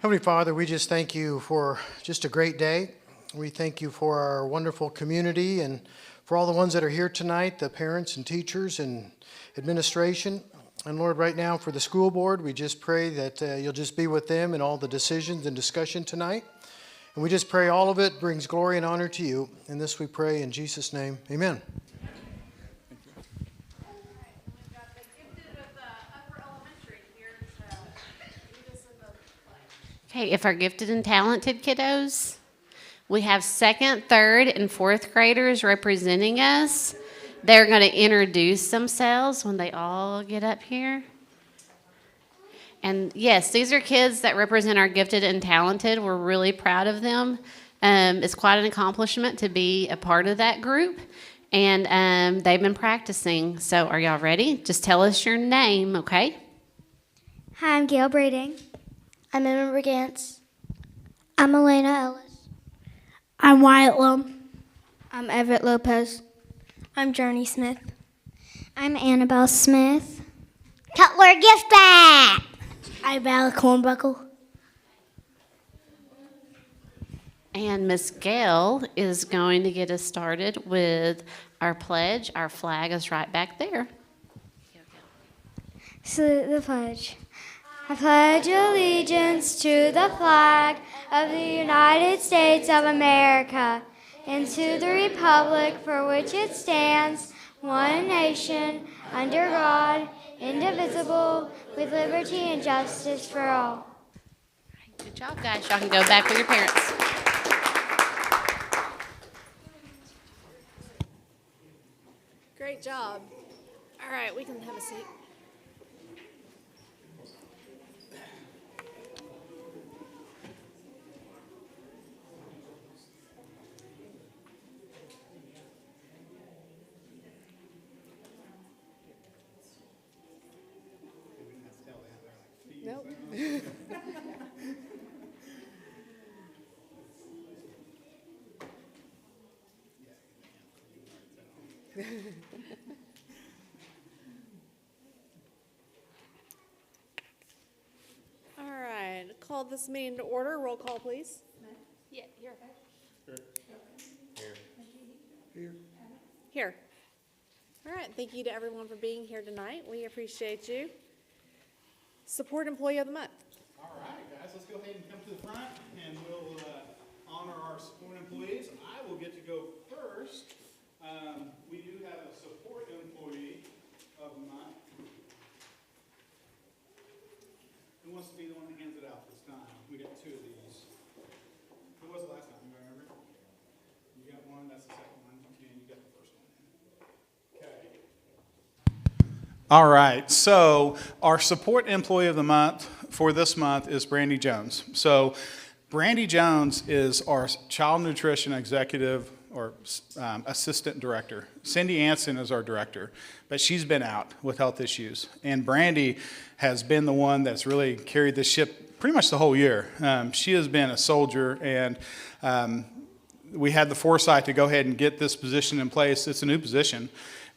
Heavenly Father, we just thank you for just a great day. We thank you for our wonderful community and for all the ones that are here tonight, the parents and teachers and administration. And Lord, right now for the school board, we just pray that you'll just be with them in all the decisions and discussion tonight. And we just pray all of it brings glory and honor to you. And this we pray in Jesus' name. Amen. Okay, if our gifted and talented kiddos, we have second, third, and fourth graders representing us. They're going to introduce themselves when they all get up here. And yes, these are kids that represent our gifted and talented. We're really proud of them. It's quite an accomplishment to be a part of that group. And they've been practicing. So are y'all ready? Just tell us your name, okay? Hi, I'm Gail Brading. I'm Emma Brigance. I'm Elena Ellis. I'm Wyatt Lum. I'm Everett Lopez. I'm Journey Smith. I'm Annabelle Smith. Cutler Gift Bag. I'm Vala Cornbuckle. And Miss Gail is going to get us started with our pledge. Our flag is right back there. Salute the pledge. I pledge allegiance to the flag of the United States of America and to the republic for which it stands, one nation, under God, indivisible, with liberty and justice for all. Good job, guys. Y'all can go back with your parents. Great job. All right, we can have a seat. Nope. All right, call this meeting to order. Roll call, please. Yeah, here. Here. All right, thank you to everyone for being here tonight. We appreciate you. Support Employee of the Month. All right, guys, let's go ahead and come to the front, and we'll honor our support employees. I will get to go first. We do have a support employee of the month. Who wants to be the one that hands it out this time? We got two of these. Who was it last time? You remember? You got one, that's the second one, and you got the first one. Okay. All right, so our support employee of the month for this month is Brandy Jones. So Brandy Jones is our child nutrition executive or assistant director. Cindy Anson is our director, but she's been out with health issues. And Brandy has been the one that's really carried this ship pretty much the whole year. She has been a soldier, and we had the foresight to go ahead and get this position in place. It's a new position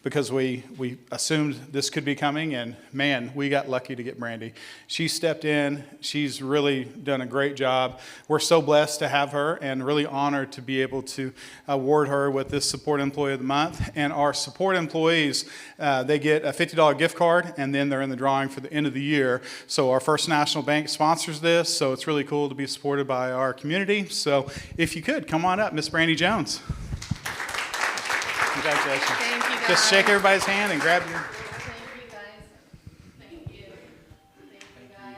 because we assumed this could be coming, and man, we got lucky to get Brandy. She stepped in. She's really done a great job. We're so blessed to have her and really honored to be able to award her with this Support Employee of the Month. And our support employees, they get a $50 gift card, and then they're in the drawing for the end of the year. So our First National Bank sponsors this, so it's really cool to be supported by our community. So if you could, come on up, Miss Brandy Jones. Congratulations. Thank you, guys. Just shake everybody's hand and grab your... Thank you, guys. Thank you. Thank you, guys.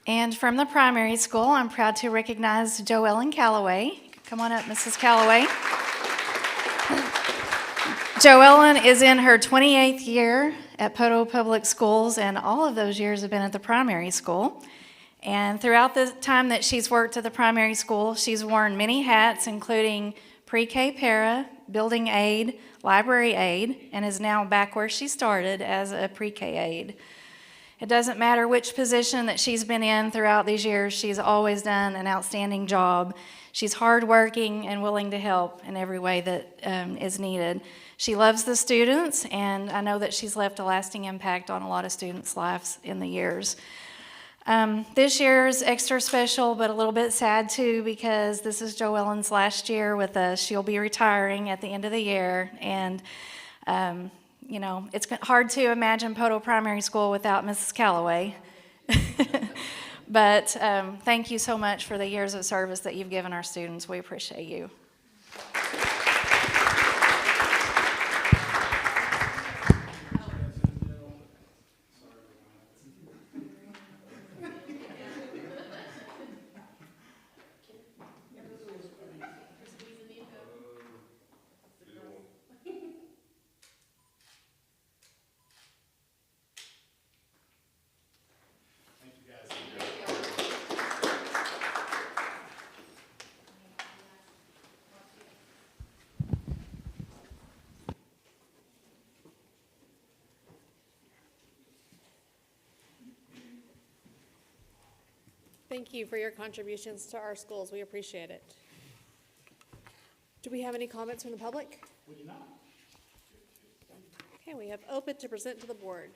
And from the primary school, I'm proud to recognize Joellen Calloway. Come on up, Mrs. Calloway. Joellen is in her 28th year at Poto Public Schools, and all of those years have been at the primary school. And throughout the time that she's worked at the primary school, she's worn many hats, including pre-K para, building aide, library aide, and is now back where she started as a pre-K aide. It doesn't matter which position that she's been in throughout these years, she's always done an outstanding job. She's hardworking and willing to help in every way that is needed. She loves the students, and I know that she's left a lasting impact on a lot of students' lives in the years. This year is extra special, but a little bit sad too, because this is Joellen's last year with us. She'll be retiring at the end of the year, and you know, it's hard to imagine Poto Primary School without Mrs. Calloway. But thank you so much for the years of service that you've given our students. We appreciate you. Thank you for your contributions to our schools. We appreciate it. Do we have any comments from the public? We do not. Okay, we have Opa to present to the board.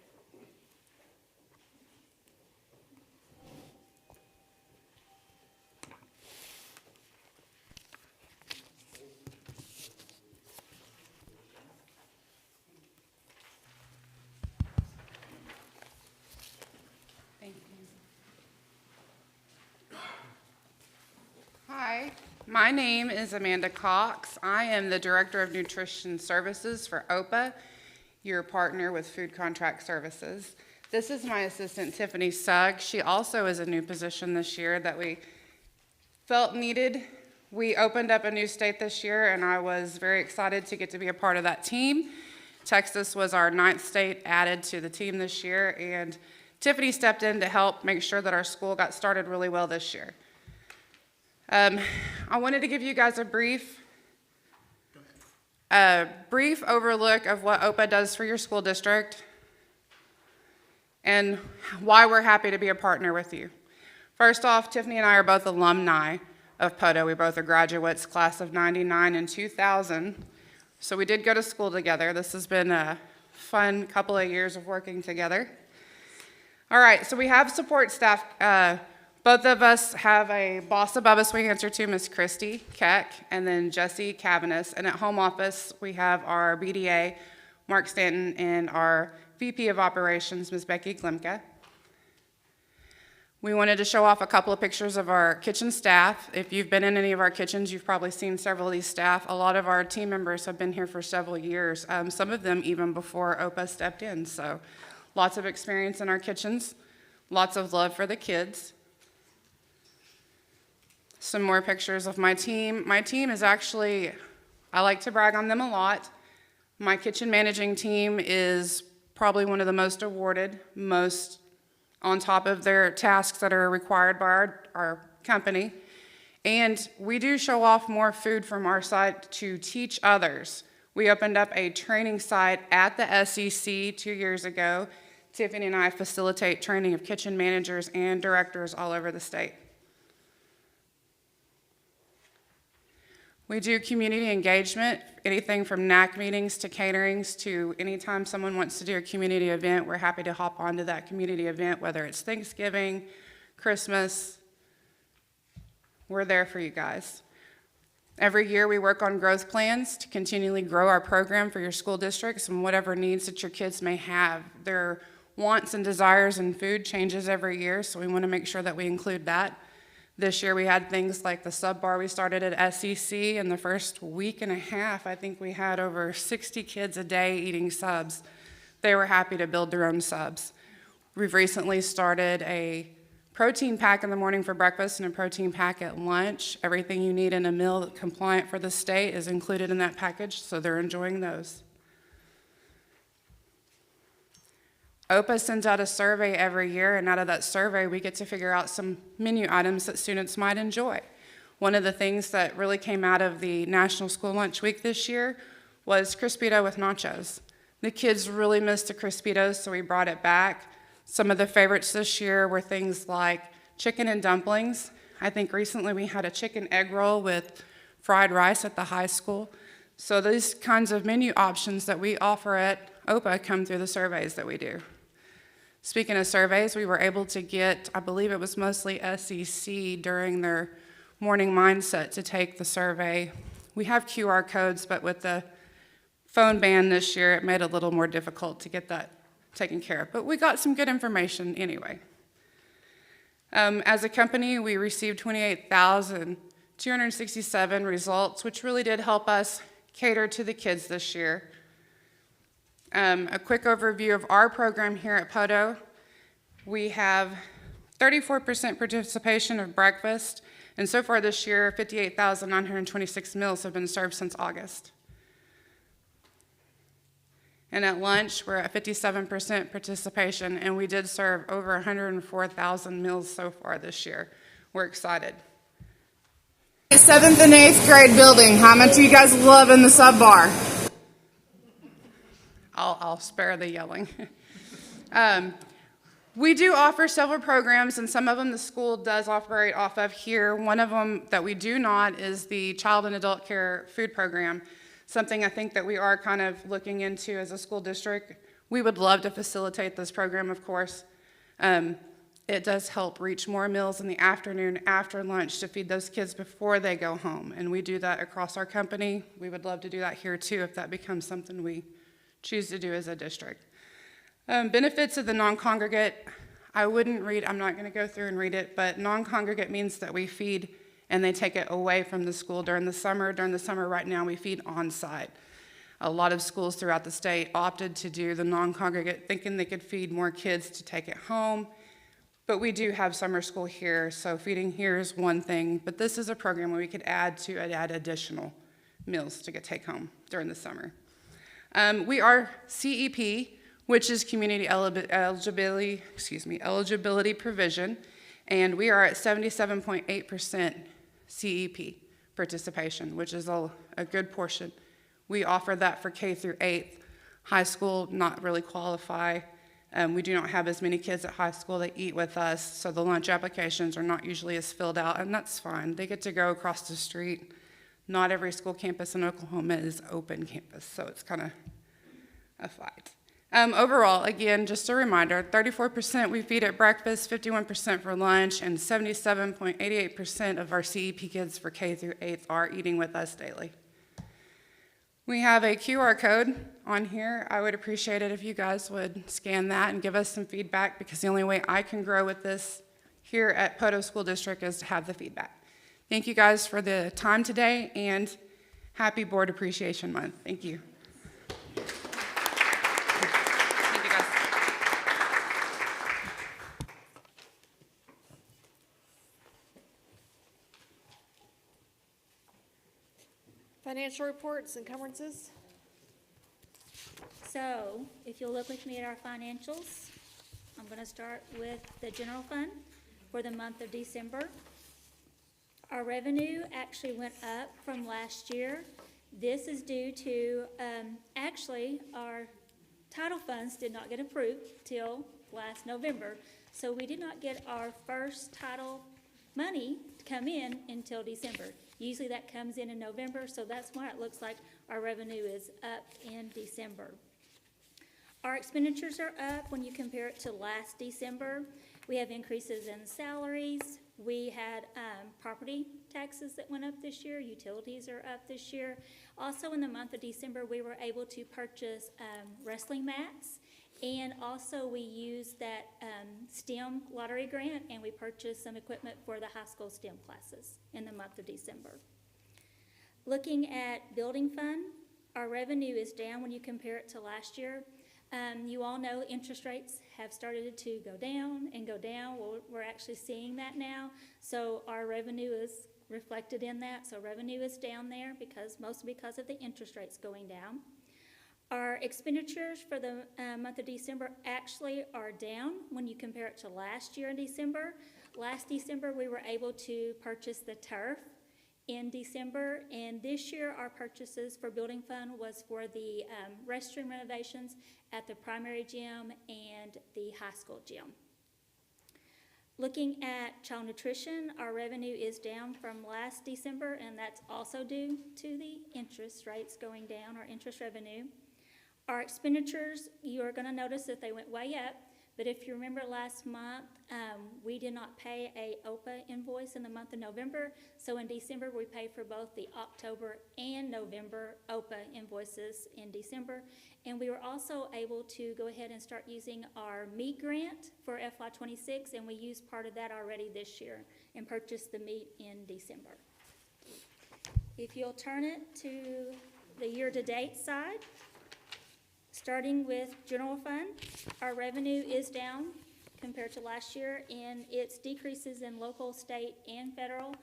Hi, my name is Amanda Cox. I am the Director of Nutrition Services for OPA, your partner with Food Contract Services. This is my assistant, Tiffany Sugg. She also is a new position this year that we felt needed. We opened up a new state this year, and I was very excited to get to be a part of that team. Texas was our 9th state added to the team this year, and Tiffany stepped in to help make sure that our school got started really well this year. I wanted to give you guys a brief overlook of what OPA does for your school district and why we're happy to be a partner with you. First off, Tiffany and I are both alumni of Poto. We both are graduates, class of 99 and 2000. So we did go to school together. This has been a fun couple of years of working together. All right, so we have support staff. Both of us have a boss above us we answer to, Miss Christy Keck, and then Jesse Cavanis. And at home office, we have our BDA, Mark Stanton, and our VP of Operations, Ms. Becky Glimka. We wanted to show off a couple of pictures of our kitchen staff. If you've been in any of our kitchens, you've probably seen several of these staff. A lot of our team members have been here for several years, some of them even before OPA stepped in. So lots of experience in our kitchens, lots of love for the kids. Some more pictures of my team. My team is actually, I like to brag on them a lot. My kitchen managing team is probably one of the most awarded, most on top of their tasks that are required by our company. And we do show off more food from our site to teach others. We opened up a training site at the SEC 2 years ago. Tiffany and I facilitate training of kitchen managers and directors all over the state. We do community engagement, anything from NAC meetings to caterings to anytime someone wants to do a community event, we're happy to hop onto that community event, whether it's Thanksgiving, Christmas, we're there for you guys. Every year we work on growth plans to continually grow our program for your school districts and whatever needs that your kids may have. Their wants and desires in food changes every year, so we want to make sure that we include that. This year we had things like the sub bar we started at SEC. In the first week and a half, I think we had over 60 kids a day eating subs. They were happy to build their own subs. We've recently started a protein pack in the morning for breakfast and a protein pack at lunch. Everything you need in a meal compliant for the state is included in that package, so they're enjoying those. OPA sends out a survey every year, and out of that survey, we get to figure out some menu items that students might enjoy. One of the things that really came out of the National School Lunch Week this year was Crispito with nachos. The kids really missed the Crispitos, so we brought it back. Some of the favorites this year were things like chicken and dumplings. I think recently we had a chicken egg roll with fried rice at the high school. So these kinds of menu options that we offer at OPA come through the surveys that we do. Speaking of surveys, we were able to get, I believe it was mostly SEC during their morning mindset to take the survey. We have QR codes, but with the phone ban this year, it made it a little more difficult to get that taken care of. But we got some good information anyway. As a company, we received 28,267 results, which really did help us cater to the kids this year. A quick overview of our program here at POTO. We have 34% participation of breakfast, and so far this year, 58,926 meals have been served since August. And at lunch, we're at 57% participation, and we did serve over 104,000 meals so far this year. We're excited. 7th and 8th grade building, how much are you guys loving the sub bar? I'll spare the yelling. We do offer several programs, and some of them the school does operate off of here. One of them that we do not is the Child and Adult Care Food Program, something I think that we are kind of looking into as a school district. We would love to facilitate this program, of course. It does help reach more meals in the afternoon after lunch to feed those kids before they go home, and we do that across our company. We would love to do that here too if that becomes something we choose to do as a district. Benefits of the non-congregate, I'm not going to go through and read it, but non-congregate means that we feed and they take it away from the school during the summer. During the summer right now, we feed on-site. A lot of schools throughout the state opted to do the non-congregate, thinking they could feed more kids to take it home. But we do have summer school here, so feeding here is one thing, but this is a program where we could add additional meals to take home during the summer. We are CEP, which is Community Eligibility Provision, and we are at 77.8% CEP participation, which is a good portion. We offer that for K through 8th. High school, not really qualify. We do not have as many kids at high school that eat with us, so the lunch applications are not usually as filled out, and that's fine. They get to go across the street. Not every school campus in Oklahoma is open campus, so it's kind of a fight. Overall, again, just a reminder, 34% we feed at breakfast, 51% for lunch, and 77.88% of our CEP kids for K through 8th are eating with us daily. We have a QR code on here. I would appreciate it if you guys would scan that and give us some feedback, because the only way I can grow with this here at Poto School District is to have the feedback. Thank you guys for the time today, and happy Board Appreciation Month. Thank you. Thank you, guys. Financial reports, encumbrances. So, if you'll look with me at our financials, I'm going to start with the general fund for the month of December. Our revenue actually went up from last year. This is due to, actually, our title funds did not get approved till last November. So we did not get our first title money to come in until December. Usually that comes in November, so that's why it looks like our revenue is up in December. Our expenditures are up when you compare it to last December. We have increases in salaries. We had property taxes that went up this year. Utilities are up this year. Also in the month of December, we were able to purchase wrestling mats. And also we used that STEM lottery grant, and we purchased some equipment for the high school STEM classes in the month of December. Looking at building fund, our revenue is down when you compare it to last year. You all know interest rates have started to go down and go down. Well, we're actually seeing that now. So our revenue is reflected in that. So revenue is down there mostly because of the interest rates going down. Our expenditures for the month of December actually are down when you compare it to last year in December. Last December, we were able to purchase the turf in December, and this year our purchases for building fund was for the restroom renovations at the primary gym and the high school gym. Looking at child nutrition, our revenue is down from last December, and that's also due to the interest rates going down, our interest revenue. Our expenditures, you are going to notice that they went way up, but if you remember last month, we did not pay a OPA invoice in the month of November, so in December we paid for both the October and November OPA invoices in December, and we were also able to go ahead and start using our meat grant for FY26, and we used part of that already this year and purchased the meat in December. If you'll turn it to the year-to-date side, starting with general fund, our revenue is down compared to last year, and its decreases in local, state, and federal.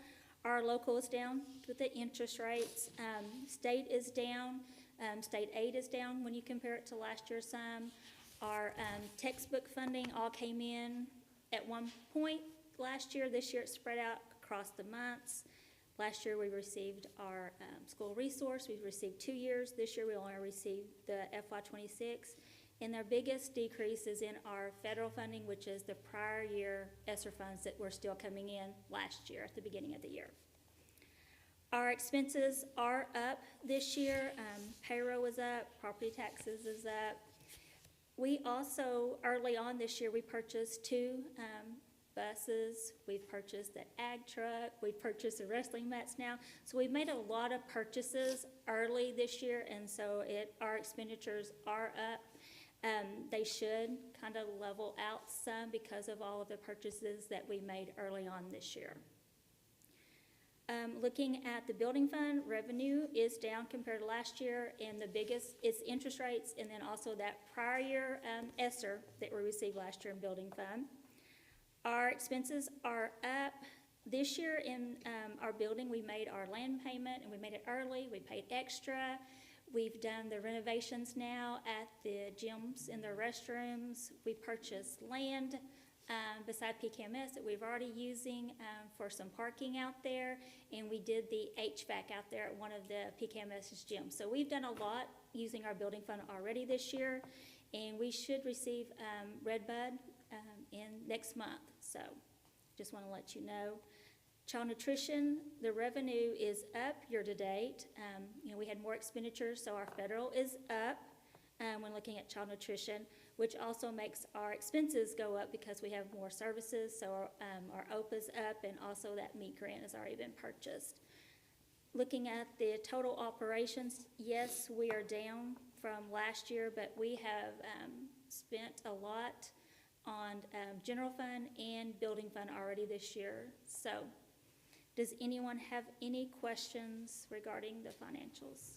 Our local is down with the interest rates. State is down. State aid is down when you compare it to last year's sum. Our textbook funding all came in at one point last year. This year it's spread out across the months. Last year we received our school resource. We've received 2 years. This year we only received the FY26. And their biggest decrease is in our federal funding, which is the prior year ESSER funds that were still coming in last year at the beginning of the year. Our expenses are up this year. Payroll is up, property taxes is up. We also, early on this year, we purchased 2 buses, we've purchased the ag truck, we've purchased the wrestling mats now. So we've made a lot of purchases early this year, and so our expenditures are up. They should kind of level out some because of all of the purchases that we made early on this year. Looking at the building fund, revenue is down compared to last year, and the biggest is interest rates, and then also that prior year ESSER that we received last year in building fund. Our expenses are up. This year in our building, we made our land payment, and we made it early. We paid extra. We've done the renovations now at the gyms and the restrooms. We purchased land beside PKMS that we've already using for some parking out there, and we did the HVAC out there at one of the PKMS's gyms. So we've done a lot using our building fund already this year, and we should receive Red Bud in next month. So just want to let you know. Child nutrition, the revenue is up year to date. We had more expenditures, so our federal is up when looking at child nutrition, which also makes our expenses go up because we have more services. So our OPA's up, and also that meat grant has already been purchased. Looking at the total operations, yes, we are down from last year, but we have spent a lot on general fund and building fund already this year. So does anyone have any questions regarding the financials?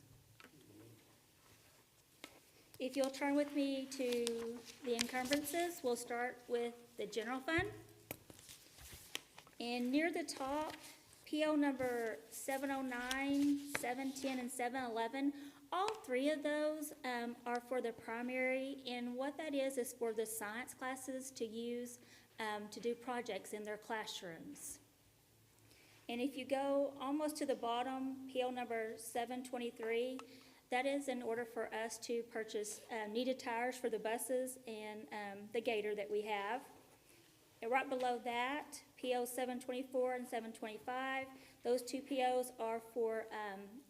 If you'll turn with me to the encumbrances, we'll start with the general fund. And near the top, PO number 709, 710, and 711, all 3 of those are for the primary, and what that is for the science classes to use to do projects in their classrooms. And if you go almost to the bottom, PO number 723, that is in order for us to purchase needed tires for the buses and the gator that we have. And right below that, PO 724 and 725, those 2 POs are for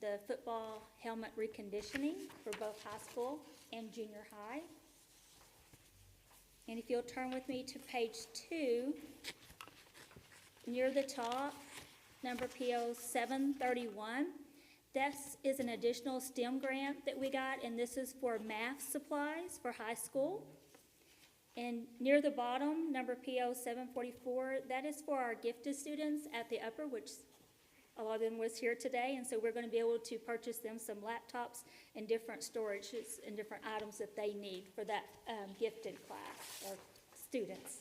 the football helmet reconditioning for both high school and junior high. And if you'll turn with me to page 2, near the top, number PO 731, this is an additional STEM grant that we got, and this is for math supplies for high school. And near the bottom, number PO 744, that is for our gifted students at the upper, which a lot of them was here today, and so we're going to be able to purchase them some laptops and different storages and different items that they need for that gifted class or students.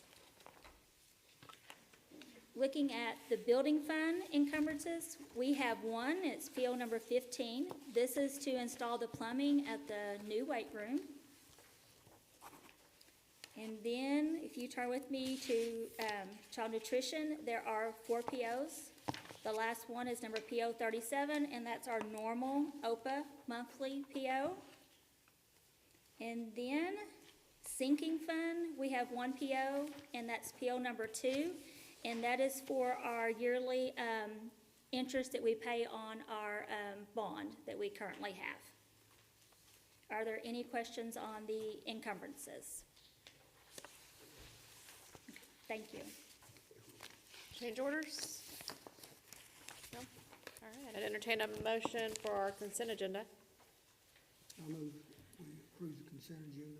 Looking at the building fund encumbrances, we have one. It's PO number 15. This is to install the plumbing at the new weight room. And then, if you turn with me to child nutrition, there are 4 POs. The last one is number PO 37, and that's our normal OPA monthly PO. And then sinking fund, we have one PO, and that's PO number 2, and that is for our yearly interest that we pay on our bond that we currently have. Are there any questions on the encumbrances? Okay, thank you. Change orders? No? All right, I'd entertain a motion for our consent agenda. I move we approve the consent agenda.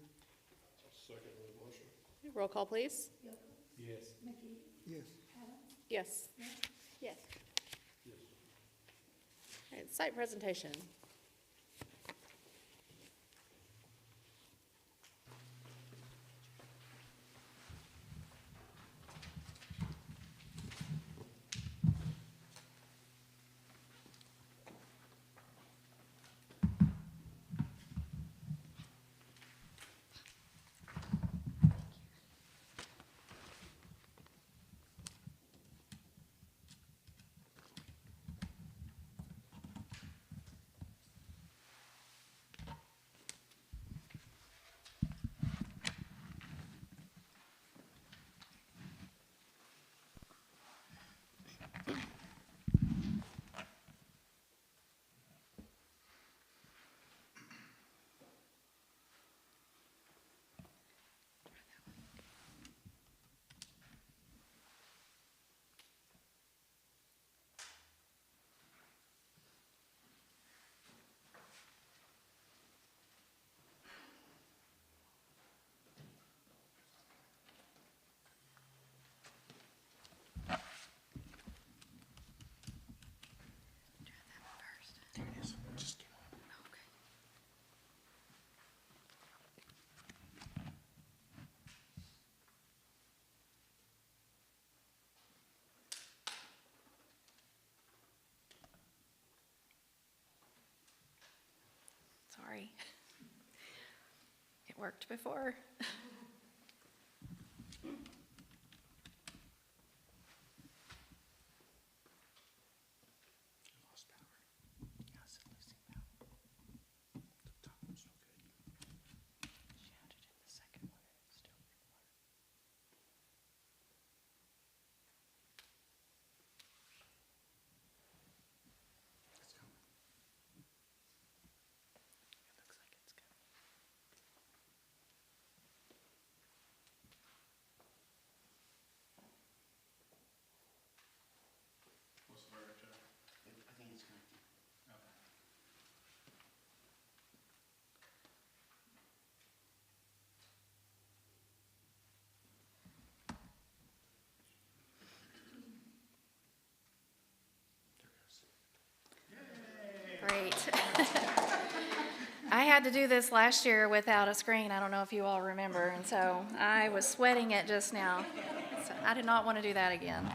Roll call, please. Yes. Yes. Yes. All right, site presentation. Sorry. It worked before. Lost power. Yes, losing power. The top one's no good. She had it in the second one and it still didn't work. It's coming. It looks like it's coming. What's the verdict, Jeff? I think it's connected. Okay. Great. I had to do this last year without a screen. I don't know if you all remember, and so I was sweating it just now. So I did not want to do that again.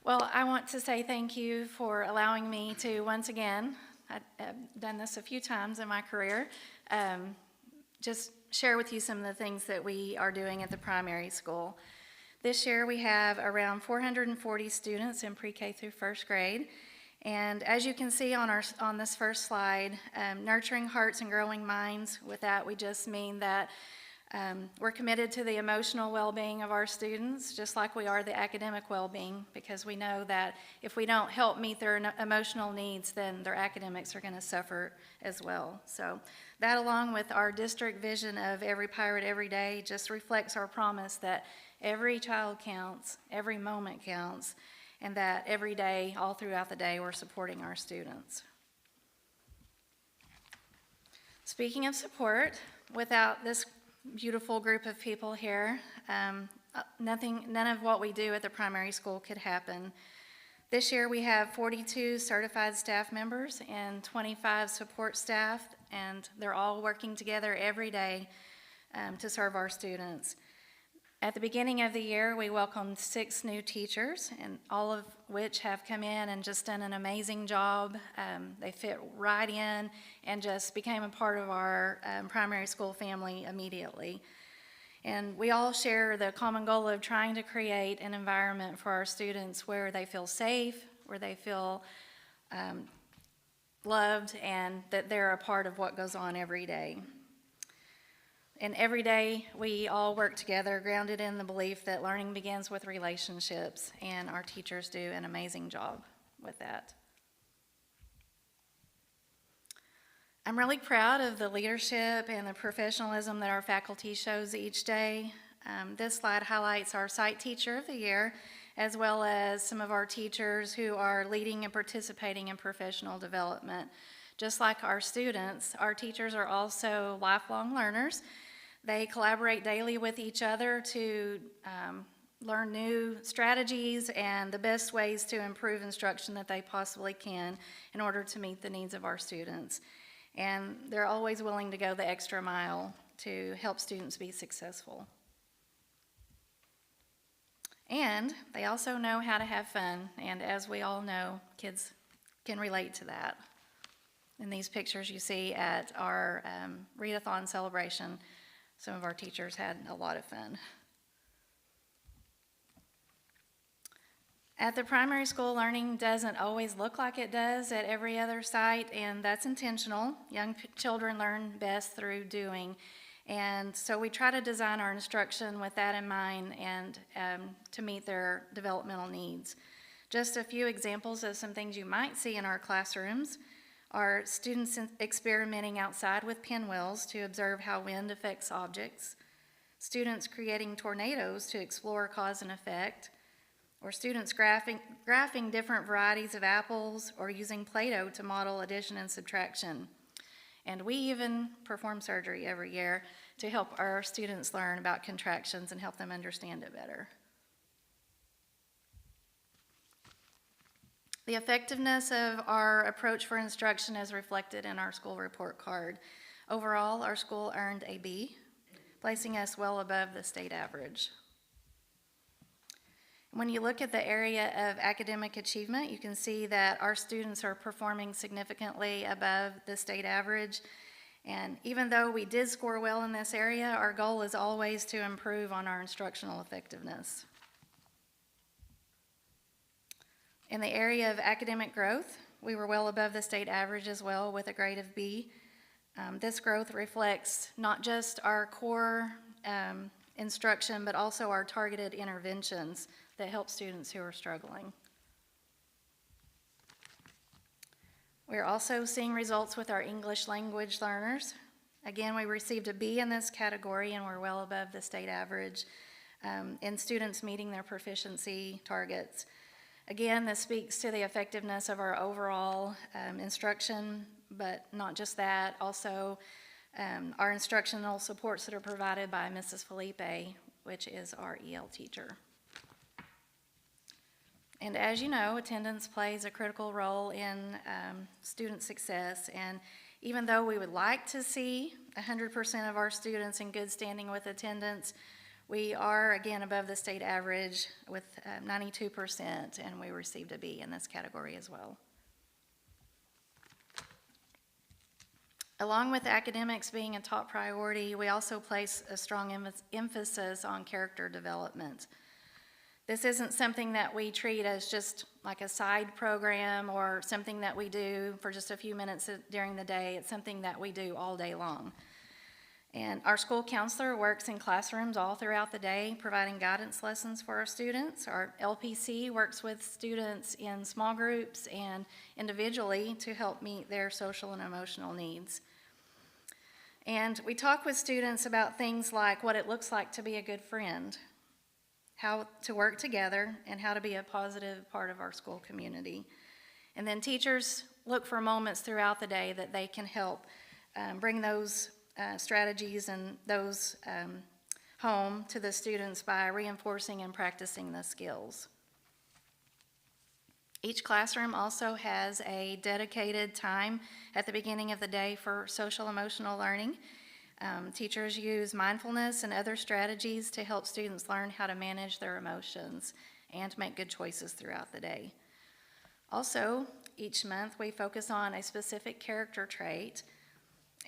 Well, I want to say thank you for allowing me to once again, I've done this a few times in my career, just share with you some of the things that we are doing at the primary school. This year we have around 440 students in pre-K through first grade. And as you can see on this first slide, nurturing hearts and growing minds, with that we just mean that we're committed to the emotional well-being of our students, just like we are the academic well-being, because we know that if we don't help meet their emotional needs, then their academics are going to suffer as well. So that, along with our district vision of every pirate every day, just reflects our promise that every child counts, every moment counts, and that every day, all throughout the day, we're supporting our students. Speaking of support, without this beautiful group of people here, none of what we do at the primary school could happen. This year we have 42 certified staff members and 25 support staff, and they're all working together every day to serve our students. At the beginning of the year, we welcomed 6 new teachers, and all of which have come in and just done an amazing job. They fit right in and just became a part of our primary school family immediately. And we all share the common goal of trying to create an environment for our students where they feel safe, where they feel loved and that they're a part of what goes on every day. And every day we all work together, grounded in the belief that learning begins with relationships, and our teachers do an amazing job with that. I'm really proud of the leadership and the professionalism that our faculty shows each day. This slide highlights our site teacher of the year, as well as some of our teachers who are leading and participating in professional development. Just like our students, our teachers are also lifelong learners. They collaborate daily with each other to learn new strategies and the best ways to improve instruction that they possibly can in order to meet the needs of our students. And they're always willing to go the extra mile to help students be successful. And they also know how to have fun, and as we all know, kids can relate to that. In these pictures you see at our readathon celebration, some of our teachers had a lot of fun. At the primary school, learning doesn't always look like it does at every other site, and that's intentional. Young children learn best through doing. And so we try to design our instruction with that in mind and to meet their developmental needs. Just a few examples of some things you might see in our classrooms are students experimenting outside with pinwheels to observe how wind affects objects, students creating tornadoes to explore cause and effect, or students graphing different varieties of apples, or using Play-Doh to model addition and subtraction. And we even perform surgery every year to help our students learn about contractions and help them understand it better. The effectiveness of our approach for instruction is reflected in our school report card. Overall, our school earned a B, placing us well above the state average. When you look at the area of academic achievement, you can see that our students are performing significantly above the state average. And even though we did score well in this area, our goal is always to improve on our instructional effectiveness. In the area of academic growth, we were well above the state average as well with a grade of B. This growth reflects not just our core instruction, but also our targeted interventions that help students who are struggling. We're also seeing results with our English language learners. Again, we received a B in this category, and we're well above the state average in students meeting their proficiency targets. Again, this speaks to the effectiveness of our overall instruction, but not just that, also our instructional supports that are provided by Mrs. Felipe, which is our EL teacher. And as you know, attendance plays a critical role in student success, and even though we would like to see 100% of our students in good standing with attendance, we are again above the state average with 92%, and we received a B in this category as well. Along with academics being a top priority, we also place a strong emphasis on character development. This isn't something that we treat as just like a side program or something that we do for just a few minutes during the day. It's something that we do all day long. And our school counselor works in classrooms all throughout the day, providing guidance lessons for our students. Our LPC works with students in small groups and individually to help meet their social and emotional needs. And we talk with students about things like what it looks like to be a good friend, how to work together, and how to be a positive part of our school community. And then teachers look for moments throughout the day that they can help bring those strategies and those home to the students by reinforcing and practicing the skills. Each classroom also has a dedicated time at the beginning of the day for social emotional learning. Teachers use mindfulness and other strategies to help students learn how to manage their emotions and make good choices throughout the day. Also, each month we focus on a specific character trait,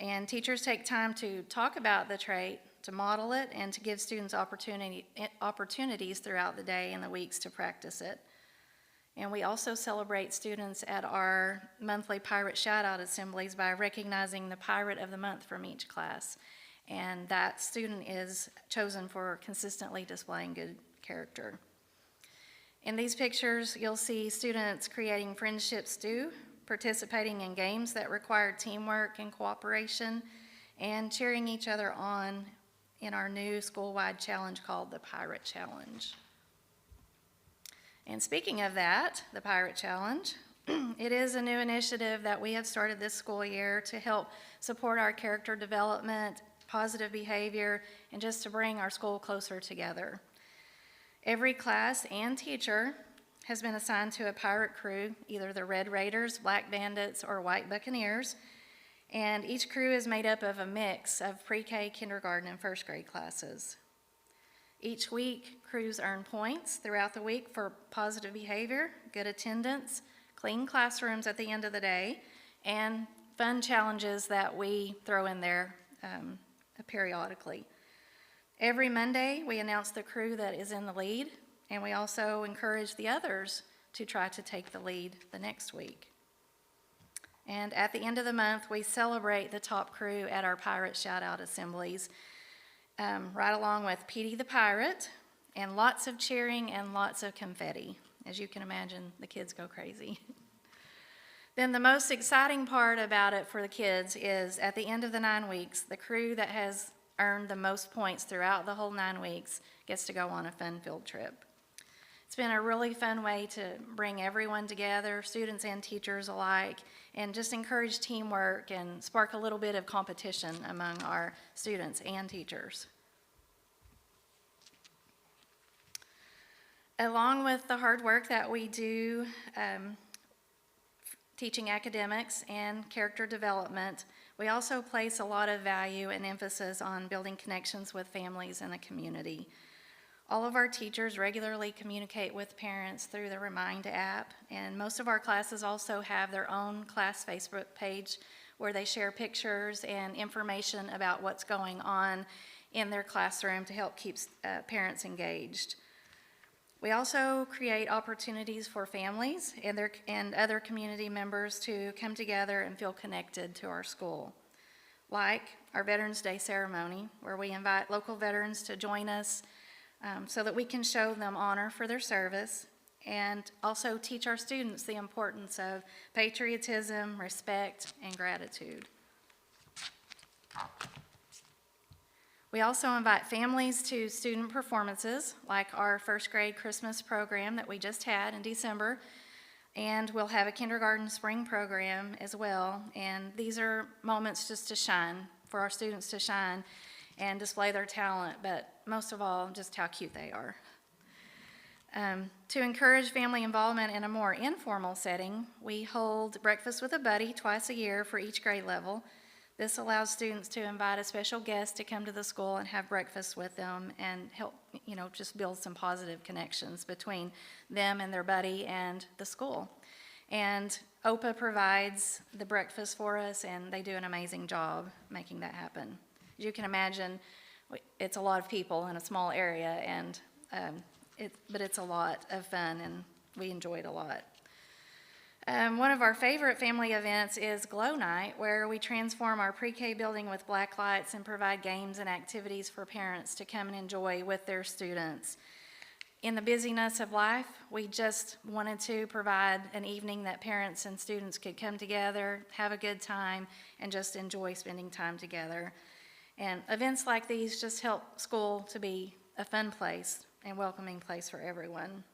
and teachers take time to talk about the trait, to model it, and to give students opportunities throughout the day and the weeks to practice it. And we also celebrate students at our monthly Pirate Shout-Out assemblies by recognizing the Pirate of the Month from each class. And that student is chosen for consistently displaying good character. In these pictures, you'll see students creating friendship stew, participating in games that require teamwork and cooperation, and cheering each other on in our new school-wide challenge called the Pirate Challenge. And speaking of that, the Pirate Challenge, it is a new initiative that we have started this school year to help support our character development, positive behavior, and just to bring our school closer together. Every class and teacher has been assigned to a pirate crew, either the Red Raiders, Black Bandits, or White Buccaneers, and each crew is made up of a mix of pre-K, kindergarten, and first grade classes. Each week, crews earn points throughout the week for positive behavior, good attendance, clean classrooms at the end of the day, and fun challenges that we throw in there periodically. Every Monday, we announce the crew that is in the lead, and we also encourage the others to try to take the lead the next week. And at the end of the month, we celebrate the top crew at our Pirate Shout-Out assemblies, right along with Petey the Pirate, and lots of cheering and lots of confetti. As you can imagine, the kids go crazy. Then the most exciting part about it for the kids is at the end of the 9 weeks, the crew that has earned the most points throughout the whole 9 weeks gets to go on a fun field trip. It's been a really fun way to bring everyone together, students and teachers alike, and just encourage teamwork and spark a little bit of competition among our students and teachers. Along with the hard work that we do teaching academics and character development, we also place a lot of value and emphasis on building connections with families and the community. All of our teachers regularly communicate with parents through the Remind app, and most of our classes also have their own class Facebook page where they share pictures and information about what's going on in their classroom to help keep parents engaged. We also create opportunities for families and other community members to come together and feel connected to our school, like our Veterans Day ceremony, where we invite local veterans to join us so that we can show them honor for their service and also teach our students the importance of patriotism, respect, and gratitude. We also invite families to student performances, like our first grade Christmas program that we just had in December, and we'll have a kindergarten spring program as well. And these are moments just to shine, for our students to shine and display their talent, but most of all, just how cute they are. To encourage family involvement in a more informal setting, we hold Breakfast with a Buddy twice a year for each grade level. This allows students to invite a special guest to come to the school and have breakfast with them and help, just build some positive connections between them and their buddy and the school. And OPA provides the breakfast for us, and they do an amazing job making that happen. As you can imagine, it's a lot of people in a small area, and but it's a lot of fun, and we enjoy it a lot. One of our favorite family events is Glow Night, where we transform our pre-K building with black lights and provide games and activities for parents to come and enjoy with their students. In the busyness of life, we just wanted to provide an evening that parents and students could come together, have a good time, and just enjoy spending time together. And events like these just help school to be a fun place and welcoming place for everyone.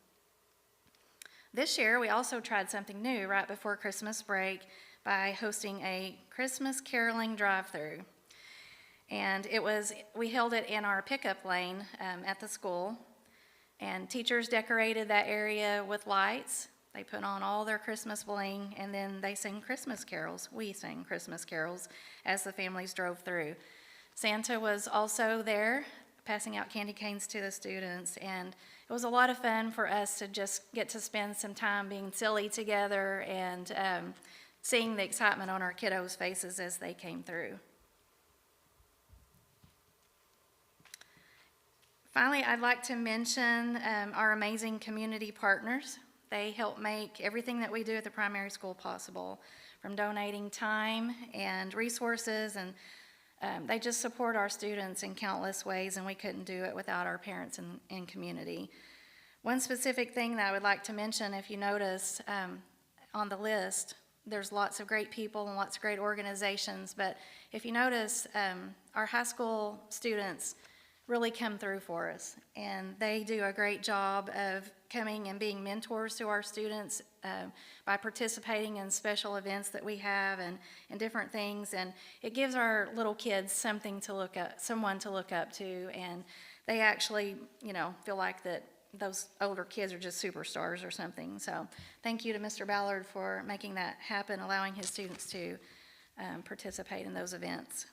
This year, we also tried something new right before Christmas break by hosting a Christmas caroling drive-through. And we held it in our pickup lane at the school, and teachers decorated that area with lights. They put on all their Christmas bling, and then they sang Christmas carols. We sang Christmas carols as the families drove through. Santa was also there, passing out candy canes to the students, and it was a lot of fun for us to just get to spend some time being silly together and seeing the excitement on our kiddos' faces as they came through. Finally, I'd like to mention our amazing community partners They help make everything that we do at the primary school possible, from donating time and resources, and they just support our students in countless ways, and we couldn't do it without our parents and community. One specific thing that I would like to mention, if you notice on the list, there's lots of great people and lots of great organizations, but if you notice, our high school students really come through for us, and they do a great job of coming and being mentors to our students by participating in special events that we have and different things, and it gives our little kids something to look up, someone to look up to, and they actually, feel like that those older kids are just superstars or something. So thank you to Mr. Ballard for making that happen, allowing his students to participate in those events.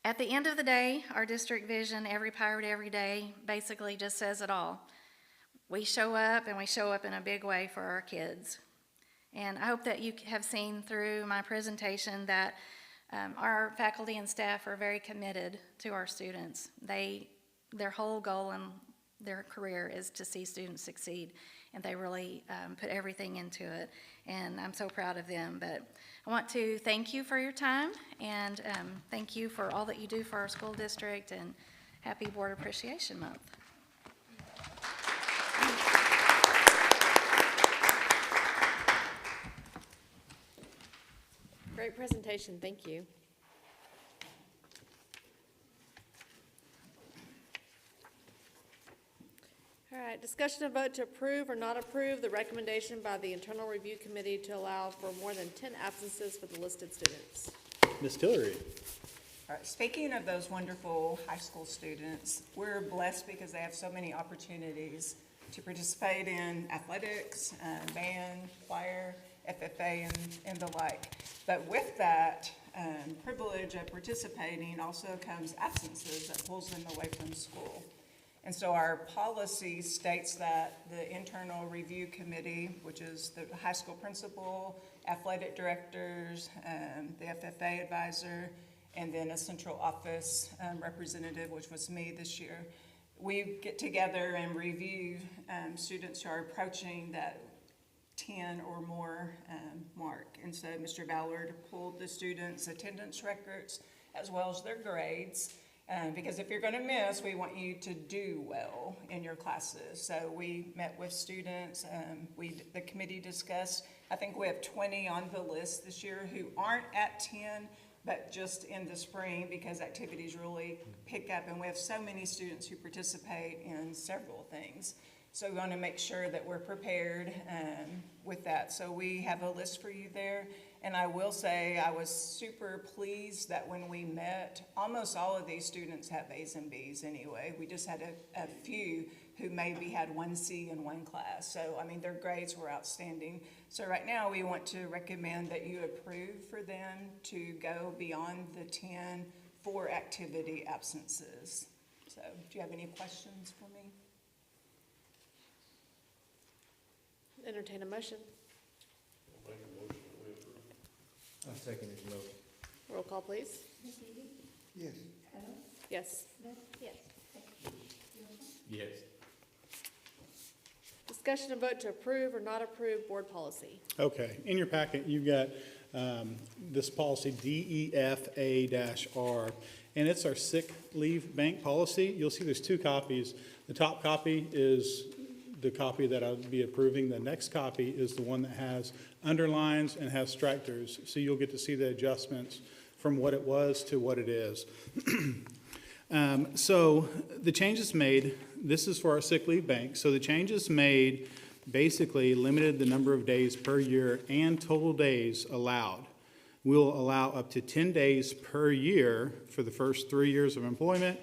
At the end of the day, our district vision, every pirate every day, basically just says it all. We show up, and we show up in a big way for our kids. And I hope that you have seen through my presentation that our faculty and staff are very committed to our students. Their whole goal in their career is to see students succeed, and they really put everything into it, and I'm so proud of them. But I want to thank you for your time, and thank you for all that you do for our school district, and happy Board Appreciation Month. Great presentation, thank you. All right, discussion and vote to approve or not approve the recommendation by the Internal Review Committee to allow for more than 10 absences for the listed students. Ms. Tillery. All right, speaking of those wonderful high school students, we're blessed because they have so many opportunities to participate in athletics, band, choir, FFA, and the like. But with that privilege of participating also comes absences that pulls them away from school. And so our policy states that the Internal Review Committee, which is the high school principal, athletic directors, the FFA advisor, and then a central office representative, which was me this year, we get together and review students who are approaching that 10 or more mark. And so Mr. Ballard pulled the students' attendance records as well as their grades. Because if you're going to miss, we want you to do well in your classes. So we met with students. The committee discussed, I think we have 20 on the list this year who aren't at 10, but just in the spring because activities really pick up. And we have so many students who participate in several things. So we want to make sure that we're prepared with that. So we have a list for you there. And I will say I was super pleased that when we met, almost all of these students have A's and B's anyway. We just had a few who maybe had 1 C in one class. So, I mean, their grades were outstanding. So right now we want to recommend that you approve for them to go beyond the 10 for activity absences. So do you have any questions for me? Entertain a motion. I second his motion. Roll call, please. Yes. Yes. Yes. Discussion and vote to approve or not approve board policy. Okay, in your packet, you've got this policy DEFA-R, and it's our sick leave bank policy. You'll see there's 2 copies. The top copy is the copy that I'll be approving. The next copy is the one that has underlines and has strike-throughs, so you'll get to see the adjustments from what it was to what it is. So the changes made, this is for our sick leave bank, so the changes made basically limited the number of days per year and total days allowed. We'll allow up to 10 days per year for the first 3 years of employment.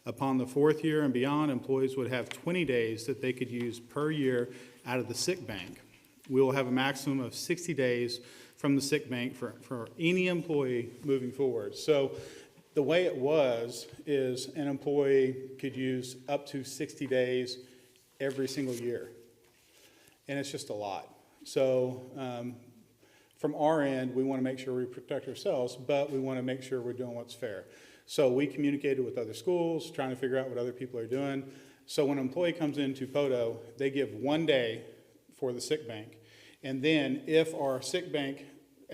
Upon the 4th year and beyond, employees would have 20 days that they could use per year out of the sick bank. We will have a maximum of 60 days from the sick bank for any employee moving forward. So the way it was is an employee could use up to 60 days every single year. And it's just a lot. So from our end, we want to make sure we protect ourselves, but we want to make sure we're doing what's fair. So we communicated with other schools, trying to figure out what other people are doing. So when an employee comes into POTO, they give 1 day for the sick bank. And then if our sick bank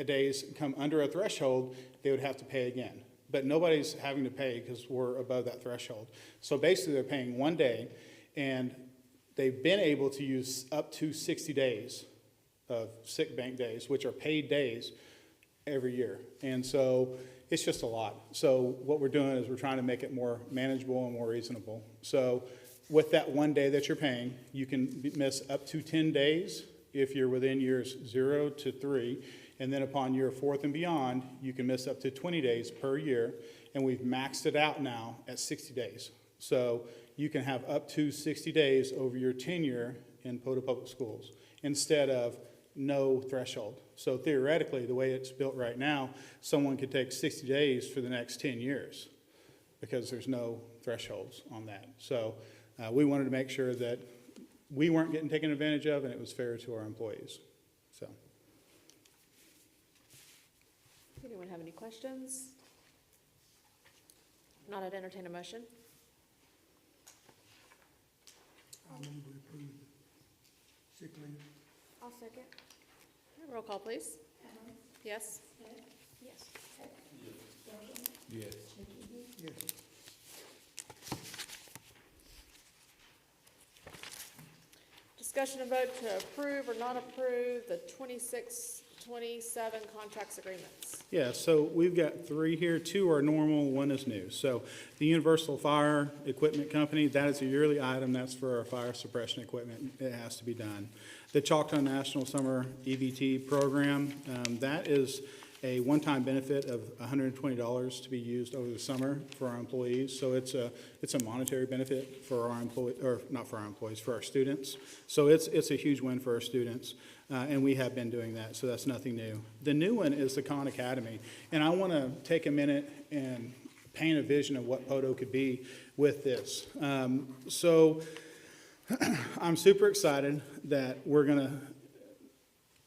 days come under a threshold, they would have to pay again. But nobody's having to pay because we're above that threshold. So basically they're paying 1 day, and they've been able to use up to 60 days of sick bank days, which are paid days every year. And so it's just a lot. So what we're doing is we're trying to make it more manageable and more reasonable. So with that 1 day that you're paying, you can miss up to 10 days if you're within years 0 to 3. And then upon year 4th and beyond, you can miss up to 20 days per year. And we've maxed it out now at 60 days. So you can have up to 60 days over your tenure in POTO Public Schools instead of no threshold. So theoretically, the way it's built right now, someone could take 60 days for the next 10 years because there's no thresholds on that. So we wanted to make sure that we weren't getting taken advantage of and it was fair to our employees. So. Anyone have any questions? If not, I'd entertain a motion. I'll move we approve the sick leave. I'll second. Roll call, please. Yes? Yes. Yes. Yes. Discussion and vote to approve or not approve the 26-27 contracts agreements. Yeah, so we've got 3 here. 2 are normal, 1 is new. So the Universal Fire Equipment Company, that is a yearly item. That's for our fire suppression equipment. It has to be done. The Choctaw National Summer EBT Program, that is a one-time benefit of $120 to be used over the summer for our employees. So it's a monetary benefit for our employees, or not for our employees, for our students. So it's a huge win for our students, and we have been doing that. So that's nothing new. The new one is the Khan Academy, and I want to take a minute and paint a vision of what POTO could be with this. So I'm super excited that we're going to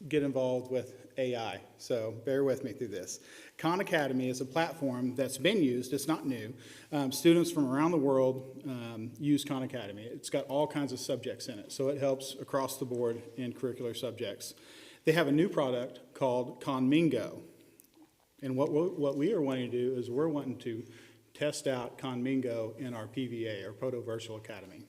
get involved with AI, so bear with me through this. Khan Academy is a platform that's been used, it's not new. Students from around the world use Khan Academy. It's got all kinds of subjects in it, so it helps across the board in curricular subjects. They have a new product called Conmingo, and what we are wanting to do is we're wanting to test out Conmingo in our PVA, our POTO Virtual Academy.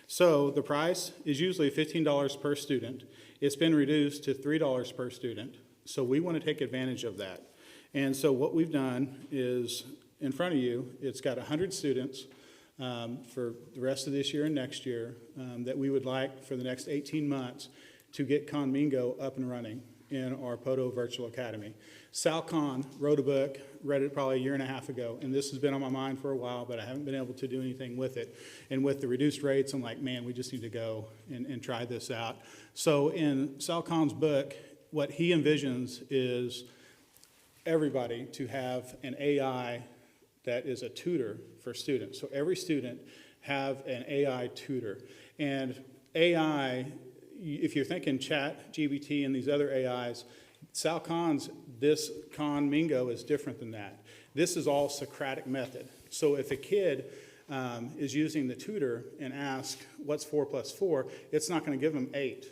So the price is usually $15 per student. It's been reduced to $3 per student, so we want to take advantage of that. And so what we've done is, in front of you, it's got 100 students for the rest of this year and next year that we would like for the next 18 months to get Conmingo up and running in our POTO Virtual Academy. Sal Khan wrote a book, read it probably a year and a half ago, and this has been on my mind for a while, but I haven't been able to do anything with it. And with the reduced rates, I'm like, man, we just need to go and try this out. So in Sal Khan's book, what he envisions is everybody to have an AI that is a tutor for students. So every student have an AI tutor. And AI, if you're thinking Chat, GBT, and these other AIs, Sal Khan's, this Conmingo is different than that. This is all Socratic method. So if a kid is using the tutor and ask, what's 4 plus 4, it's not going to give them 8.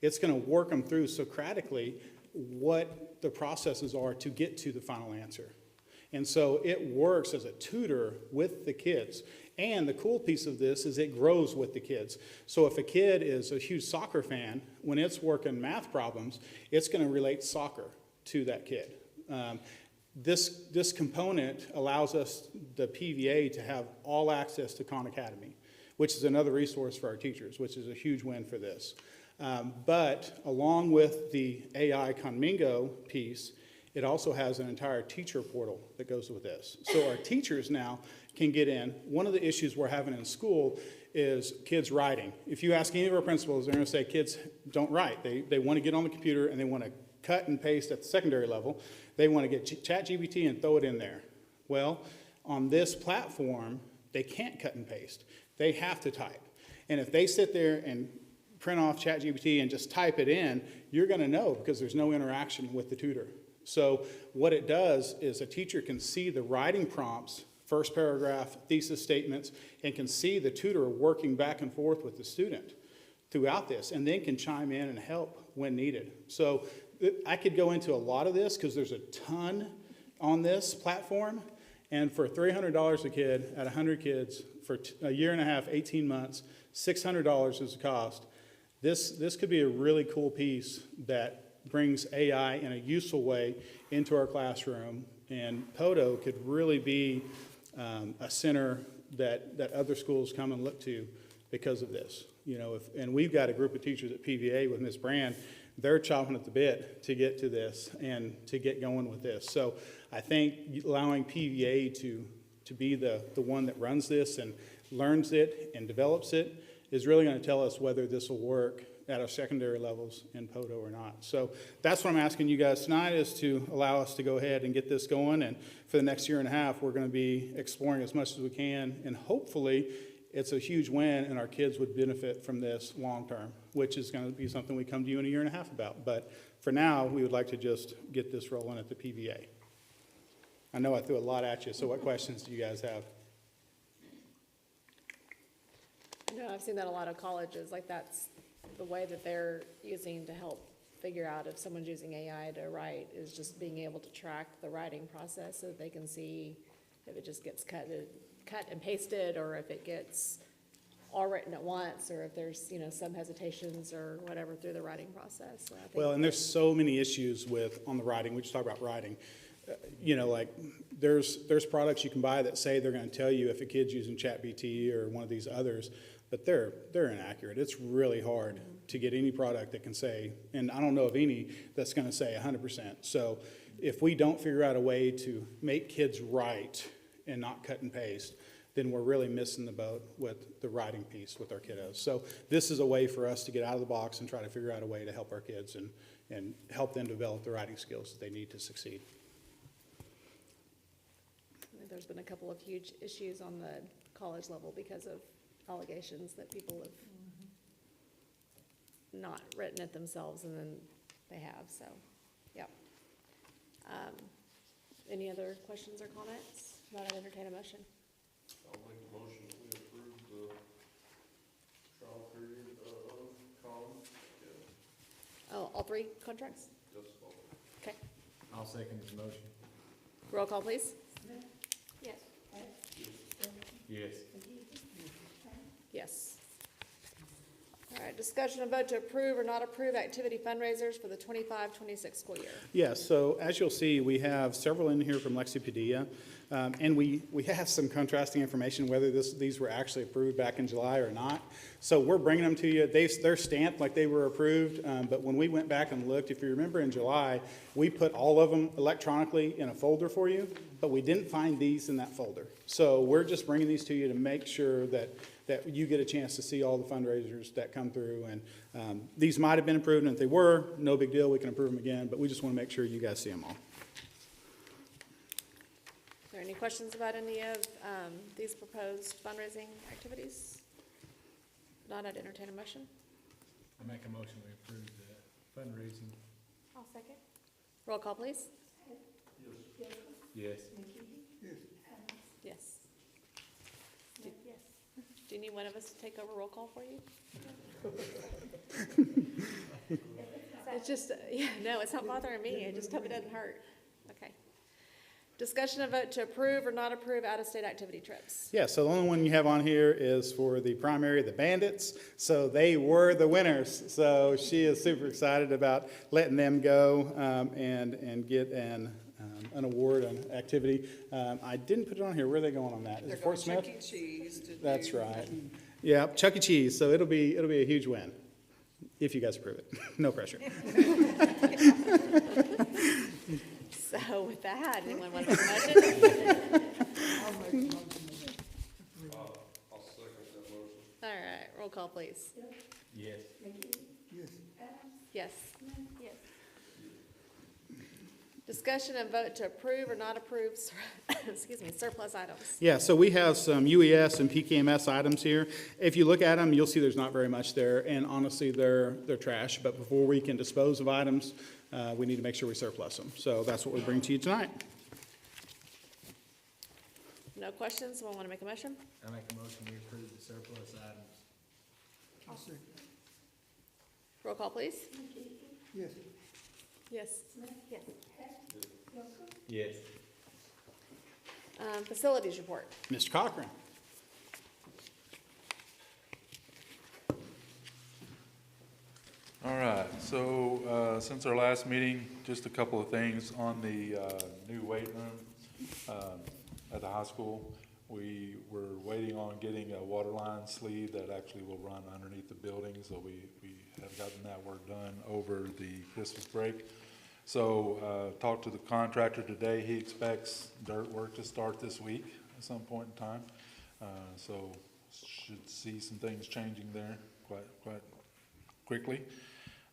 It's going to work them through Socratically what the processes are to get to the final answer. And so it works as a tutor with the kids. And the cool piece of this is it grows with the kids. So if a kid is a huge soccer fan, when it's working math problems, it's going to relate soccer to that kid. This component allows us, the PVA, to have all access to Khan Academy, which is another resource for our teachers, which is a huge win for this. But along with the AI Conmingo piece, it also has an entire teacher portal that goes with this. So our teachers now can get in. One of the issues we're having in school is kids writing. If you ask any of our principals, they're going to say kids don't write. They want to get on the computer and they want to cut and paste at the secondary level. They want to get ChatGPT and throw it in there. Well, on this platform, they can't cut and paste. They have to type. And if they sit there and print off ChatGPT and just type it in, you're going to know because there's no interaction with the tutor. So what it does is a teacher can see the writing prompts first paragraph, thesis statements, and can see the tutor working back and forth with the student throughout this, and then can chime in and help when needed. So I could go into a lot of this because there's a ton on this platform, and for $300 a kid at 100 kids for a year and a half, 18 months, $600 is the cost. This could be a really cool piece that brings AI in a useful way into our classroom, and POTO could really be a center that other schools come and look to because of this. You know, and we've got a group of teachers at PVA with Ms. Brand. They're chomping at the bit to get to this and to get going with this. So I think allowing PVA to be the one that runs this and learns it and develops it is really going to tell us whether this will work at our secondary levels in POTO or not. So that's what I'm asking you guys tonight, is to allow us to go ahead and get this going. And for the next year and a half, we're going to be exploring as much as we can. And hopefully it's a huge win and our kids would benefit from this long term, which is going to be something we come to you in a year and a half about. But for now, we would like to just get this rolling at the PVA. I know I threw a lot at you, so what questions do you guys have? No, I've seen that a lot of colleges, like that's the way that they're using to help figure out if someone's using AI to write, is just being able to track the writing process so that they can see if it just gets cut and pasted, or if it gets all written at once, or if there's, you know, some hesitations or whatever through the writing process. So I think Well, and there's so many issues on the writing. We just talk about writing. You know, like there's products you can buy that say they're going to tell you if a kid's using ChatGPT or one of these others, but they're inaccurate. It's really hard to get any product that can say, and I don't know of any that's going to say 100%. So if we don't figure out a way to make kids write and not cut and paste, then we're really missing the boat with the writing piece with our kiddos. So this is a way for us to get out of the box and try to figure out a way to help our kids and help them develop the writing skills that they need to succeed. there's been a couple of huge issues on the college level because of allegations that people have not written it themselves, and then they have, so, yep. Any other questions or comments? Not, I'd entertain a motion. I'll make a motion that we approve the trial period of Collins. Oh, all three contracts? Yes, all. Okay. I'll second his motion. Roll call, please. Yes. Yes. Yes. All right, discussion and vote to approve or not approve activity fundraisers for the 25-26 school year. Yes, so as you'll see, we have several in here from Lexi Padilla, and we have some contrasting information whether these were actually approved back in July or not. So we're bringing them to you. They're stamped like they were approved, but when we went back and looked, if you remember in July, we put all of them electronically in a folder for you, but we didn't find these in that folder. So we're just bringing these to you to make sure that you get a chance to see all the fundraisers that come through. And these might have been approved, and if they were, no big deal, we can approve them again, but we just want to make sure you guys see them all. Are there any questions about any of these proposed fundraising activities? Not, I'd entertain a motion. I make a motion we approve the fundraising. I'll second. Roll call, please. Yes. Yes. Do you need one of us to take over roll call for you? It's just, yeah, no, it's not bothering me. I just hope it doesn't hurt. Okay. Discussion and vote to approve or not approve out-of-state activity trips. Yeah, so the only one you have on here is for the primary, the Bandits. So they were the winners. So she is super excited about letting them go and get an award, an activity. I didn't put it on here. Where are they going on that? Is They're it Fort going Smith? Chuck E. Cheese to That's do- right. Yeah, Chuck E. Cheese. So it'll be a huge win if you guys approve it. No pressure. So with that, anyone want to make a motion? I'll second that motion. All right, roll call, please. Yes. Yes. Yes. Discussion and vote to approve or not approve, excuse me, surplus items. Yeah, so we have some UES and PKMS items here. If you look at them, you'll see there's not very much there, and honestly, they're trash. But before we can dispose of items, we need to make sure we surplus them. So that's what we bring to you tonight. No questions? Someone want to make a motion? I make a motion we approve the surplus items. I'll second. Roll call, please. Yes. Yes. Yes. Facilities report. Mr. Cochran. All right, so since our last meeting, just a couple of things on the new weight room at the high school. We were waiting on getting a water line sleeve that actually will run underneath the building, so we have gotten that work done over the Christmas break. So talked to the contractor today. He expects dirt work to start this week at some point in time. So should see some things changing there quite quickly.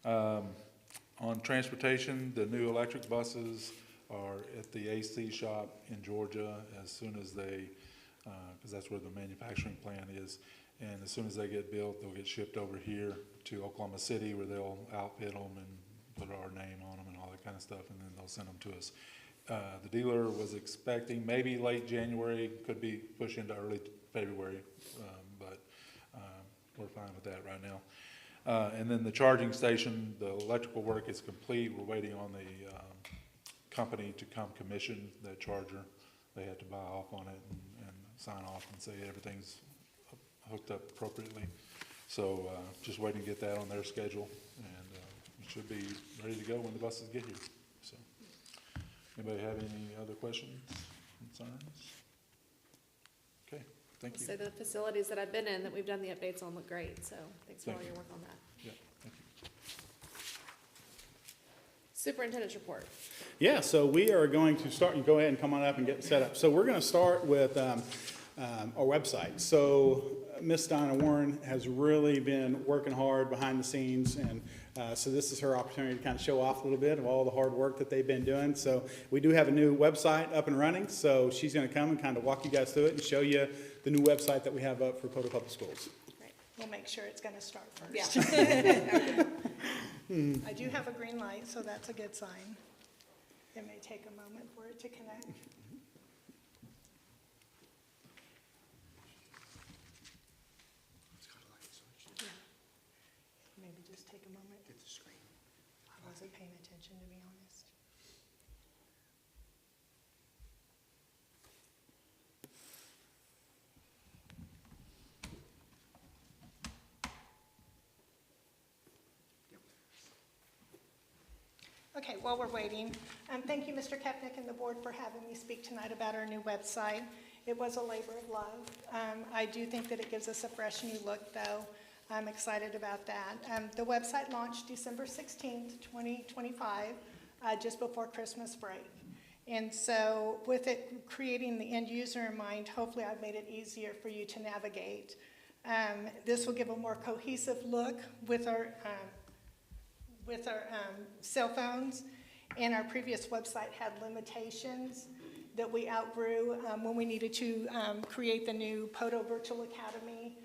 On transportation, the new electric buses are at the AC shop in Georgia as soon as they, because that's where the manufacturing plant is, and as soon as they get built, they'll get shipped over here to Oklahoma City, where they'll outfit them and put our name on them and all that kind of stuff, and then they'll send them to us. The dealer was expecting maybe late January, could be pushed into early February, but we're fine with that right now. And then the charging station, the electrical work is complete. We're waiting on the company to come commission that charger. They had to buy off on it and sign off and say everything's hooked up appropriately. So just waiting to get that on their schedule, and it should be ready to go when the buses get here. So, anybody have any other questions, concerns? Okay, thank you. So the facilities that I've been in that we've done the updates on look great, so thanks for all your work on that. Yeah, thank you. Superintendent's report. Yeah, so we are going to start, you go ahead and come on up and get set up. So we're going to start with our website. So Miss Donna Warren has really been working hard behind the scenes, and so this is her opportunity to kind of show off a little bit of all the hard work that they've been doing. So we do have a new website up and running, so she's going to come and kind of walk you guys through it and show you the new website that we have up for Poto Public Schools. Right. We'll make sure it's going to start first. Yeah. I do have a green light, so that's a good sign. It may take a moment for it to connect. Yeah. Maybe just take a moment. Get the screen. I wasn't paying attention, to be honest. Okay, while we're waiting, thank you, Mr. Kepnick and the board, for having me speak tonight about our new website. It was a labor of love. I do think that it gives us a fresh new look, though. I'm excited about that. The website launched December 16th, 2025, just before Christmas break. And so with it creating the end user in mind, hopefully I've made it easier for you to navigate. This will give a more cohesive look with our cell phones, and our previous website had limitations that we outgrew when we needed to create the new Poto Virtual Academy.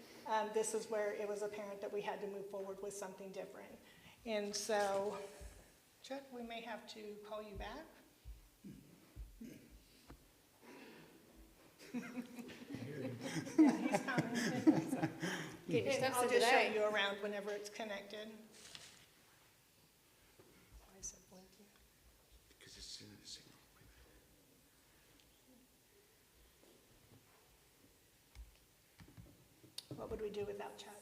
This is where it was apparent that we had to move forward with something different. And so, Chuck, we may have to call you back. Yeah, he's coming. Get your steps I'll in just today. show you around whenever it's connected. What would we do without Chuck?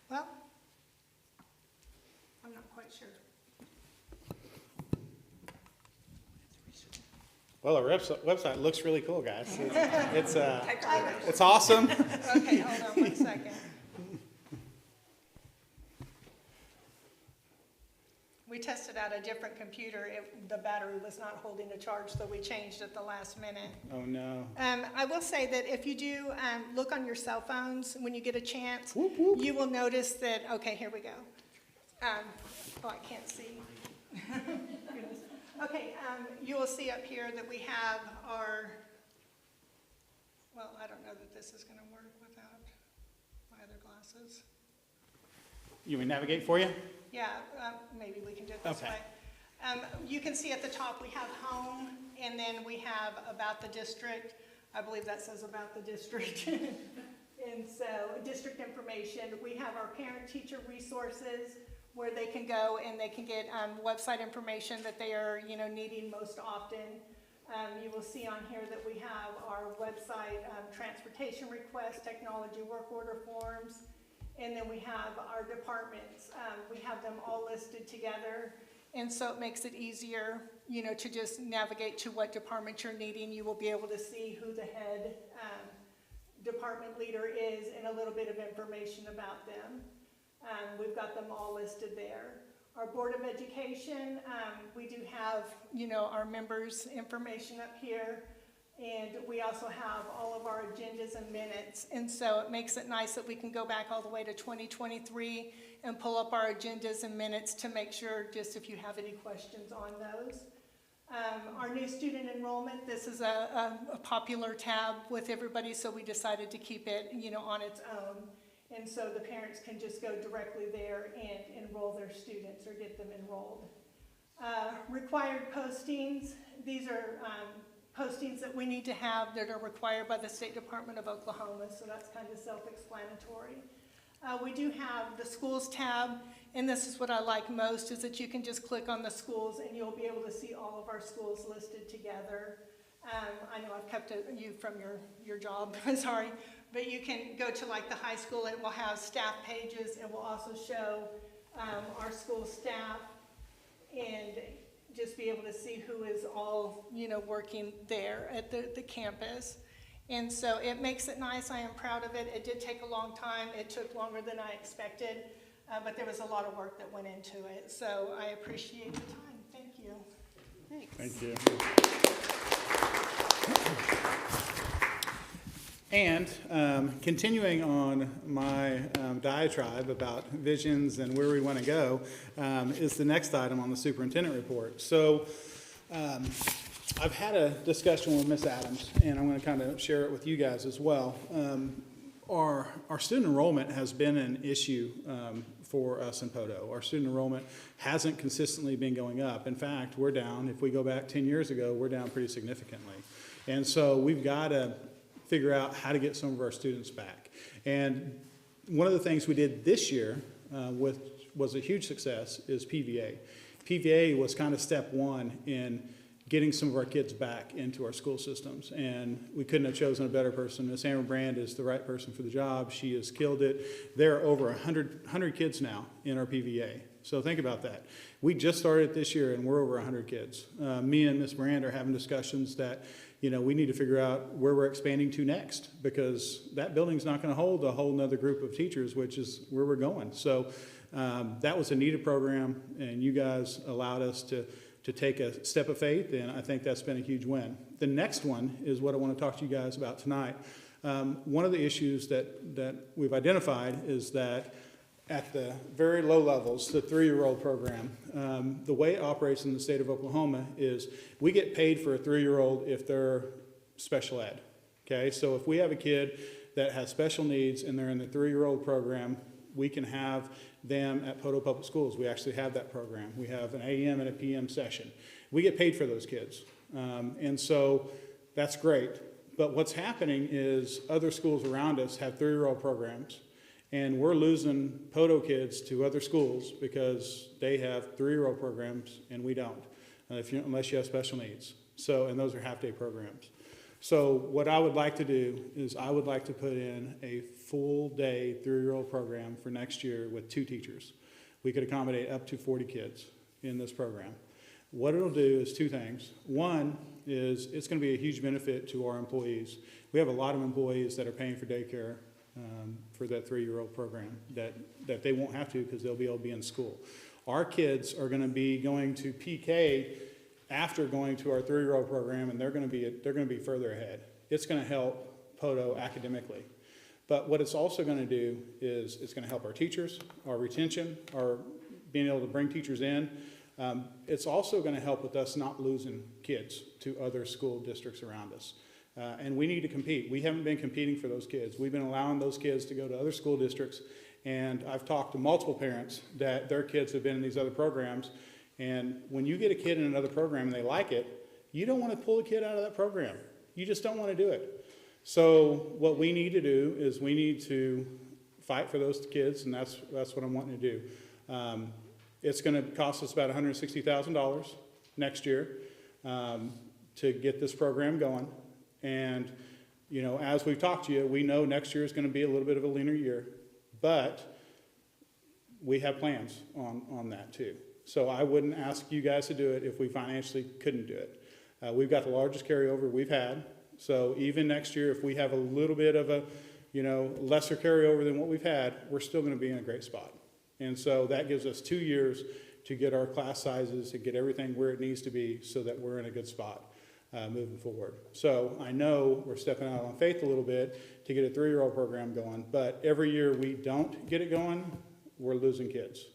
Well, I'm not quite sure. Well, our website looks really cool, guys. It's awesome. Okay, hold on 1 second. tested out a different computer, the battery was not holding a charge, so we changed at the last minute. Oh, no. I will say that if you do look on your cell phones when you get a chance, you will notice that, okay, here we go. Oh, I can't see. Goodness. Okay, you will see up here that we have our, well, I don't know that this is going to work without my other glasses. You want me to navigate for you? Yeah, maybe we can do it this Okay. way. You can see at the top we have home, and then we have about the district. I believe that says about the district. And so district information. We have our parent-teacher resources where they can go and they can get website information that they are needing most often. You will see on here that we have our website transportation requests, technology work order forms, and then we have our departments. We have them all listed together, and so it makes it easier, to just navigate to what department you're needing. You will be able to see who the head department leader is and a little bit of information about them. We've got them all listed there. Our Board of Education, we do have, our members' information up here, and we also have all of our agendas and minutes. And so it makes it nice that we can go back all the way to 2023 and pull up our agendas and minutes to make sure, just if you have any questions on those. Our new student enrollment, this is a popular tab with everybody, so we decided to keep it, on its own. And so the parents can just go directly there and enroll their students or get them enrolled. Required postings, these are postings that we need to have that are required by the State Department of Oklahoma, so that's kind of self-explanatory. We do have the schools tab, and this is what I like most, is that you can just click on the schools and you'll be able to see all of our schools listed together. I know I've kept you from your job, sorry, but you can go to like the high school, it will have staff pages, and will also show our school staff and just be able to see who is all, working there at the campus. And so it makes it nice. I am proud of it. It did take a long time. It took longer than I expected, but there was a lot of work that went into it. So I appreciate the time. Thank you. Thanks. Thank you. And continuing on my diatribe about visions and where we want to go is the next item on the superintendent report. So I've had a discussion with Ms. Adams, and I'm going to kind of share it with you guys as well. Our student enrollment has been an issue for us in Poto. Our student enrollment hasn't consistently been going up. In fact, we're down. If we go back 10 years ago, we're down pretty significantly. And so we've got to figure out how to get some of our students back. And one of the things we did this year, was a huge success, is PVA. PVA was kind of step one in getting some of our kids back into our school systems. And we couldn't have chosen a better person. Ms. Amber Brand is the right person for the job. She has killed it. There are over 100 kids now in our PVA. So think about that. We just started this year, and we're over 100 kids. Me and Ms. Brand are having discussions that, we need to figure out where we're expanding to next, because that building's not going to hold a whole nother group of teachers, which is where we're going. So that was a needed program, and you guys allowed us to take a step of faith, and I think that's been a huge win. The next one is what I want to talk to you guys about tonight. One of the issues that we've identified is that at the very low levels, the 3-year-old program, the way it operates in the state of Oklahoma is we get paid for a 3-year-old if they're special ed. Okay, so if we have a kid that has special needs and they're in the 3-year-old program, we can have them at Poto Public Schools. We actually have that program. We have an AM and a PM session. We get paid for those kids. And so that's great. But what's happening is other schools around us have 3-year-old programs, and we're losing Poto kids to other schools because they have 3-year-old programs and we don't, unless you have special needs. So, and those are half-day programs. So what I would like to do is I would like to put in a full-day 3-year-old program for next year with 2 teachers. We could accommodate up to 40 kids in this program. What it'll do is 2 things. One is it's going to be a huge benefit to our employees. We have a lot of employees that are paying for daycare for that 3-year-old program that they won't have to because they'll be able to be in school. Our kids are going to be going to PK after going to our 3-year-old program, and they're going to be further ahead. It's going to help Poto academically. But what it's also going to do is it's going to help our teachers, our retention, our being able to bring teachers in. It's also going to help with us not losing kids to other school districts around us. And we need to compete. We haven't been competing for those kids. We've been allowing those kids to go to other school districts. And I've talked to multiple parents that their kids have been in these other programs. And when you get a kid in another program and they like it, you don't want to pull a kid out of that program. You just don't want to do it. So what we need to do is we need to fight for those kids, and that's what I'm wanting to do. It's going to cost us about $160,000 next year to get this program going. And, you know, as we've talked to you, we know next year is going to be a little bit of a leaner year, but we have plans on that too. So I wouldn't ask you guys to do it if we financially couldn't do it. We've got the largest carryover we've had. So even next year, if we have a little bit of a, you know, lesser carryover than what we've had, we're still going to be in a great spot. And so that gives us 2 years to get our class sizes, to get everything where it needs to be so that we're in a good spot moving forward. So I know we're stepping out on faith a little bit to get a 3-year-old program going, but every year we don't get it going, we're losing kids.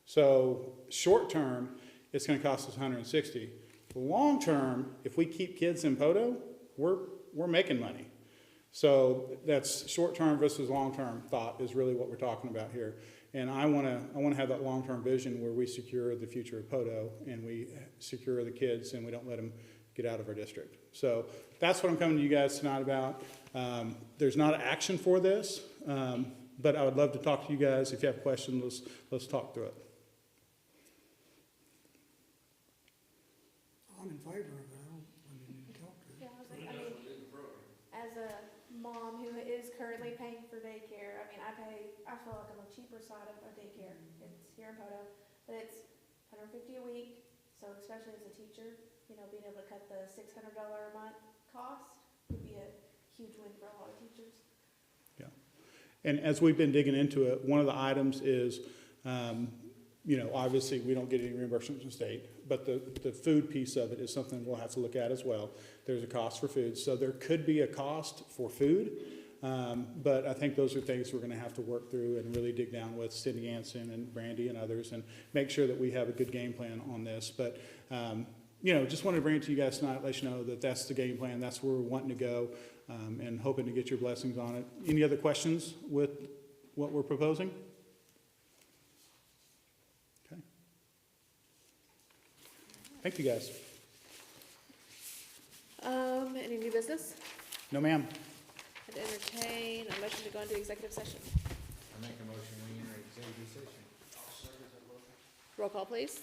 So short term, it's going to cost us $160,000. Long term, if we keep kids in Poto, we're making money. So that's short-term versus long-term thought is really what we're talking about here. And I want to have that long-term vision where we secure the future of Poto and we secure the kids and we don't let them get out of our district. So that's what I'm coming to you guys tonight about. There's not an action for this, but I would love to talk to you guys. If you have questions, let's talk through it. I'm in favor of it. I mean, you talk to it. Yeah, as a mom who is currently paying for daycare, I feel like I'm on the cheaper side of a daycare. It's here in Poto, but it's $150 a week. So especially as a teacher, you know, being able to cut the $600 a month cost would be a huge win for a lot of teachers. Yeah. And as we've been digging into it, one of the items is, you know, obviously we don't get any reimbursement from the state, but the food piece of it is something we'll have to look at as well. There's a cost for food. So there could be a cost for food, but I think those are things we're going to have to work through and really dig down with Cindy Anson and Brandy and others and make sure that we have a good game plan on this. But, you know, just wanted to bring it to you guys tonight, let you know that that's the game plan. That's where we're wanting to go and hoping to get your blessings on it. Any other questions with what we're proposing? Okay. Thank you, guys. Any new business? No, ma'am. I'd entertain a motion to go into executive session. I make a motion, we enter executive session. Roll call, please.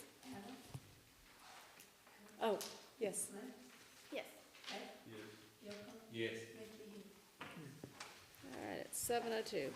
Oh, yes. Yes. Yes. All right, it's 7:02.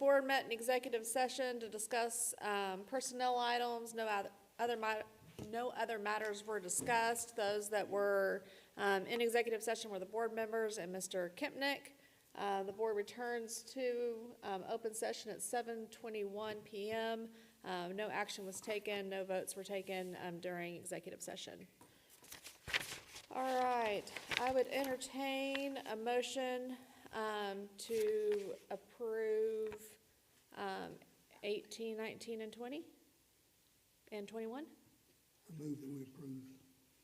board met in executive session to discuss personnel items. No other matters were discussed. Those that were in executive session were the board members and Mr. Kempnick. The board returns to open session at 7:21 p.m. No action was taken, no votes were taken during executive session. All right, I would entertain a motion to approve 18, 19, and 20, and 21. I move that we approve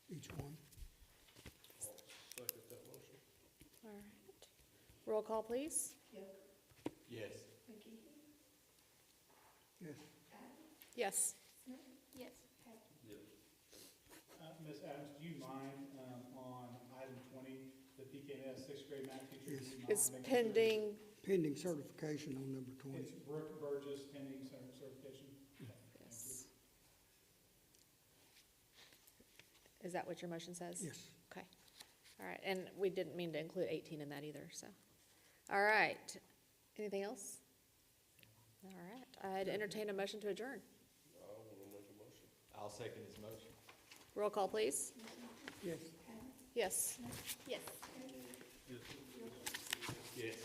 each one. All right. Roll call, please. Yes. Yes. Yes. Yes. Ms. Adams, do you mind, on item 20, the PKS sixth grade math teacher? Yes. do you mind It's making sure pending. Pending certification on number 20. It's Brooke Burgess pending certification? Yes. Is that what your motion says? Yes. Okay. All right, and we didn't mean to include 18 in that either, so. All right. Anything else? All right. I'd entertain a motion to adjourn. I'll second his motion. Roll call, please. Yes. Yes. Yes. Yes.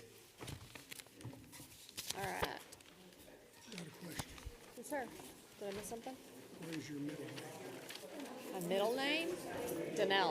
All right. Got a question. Yes, sir. Did I miss something? What is your middle name? My middle name? Danelle.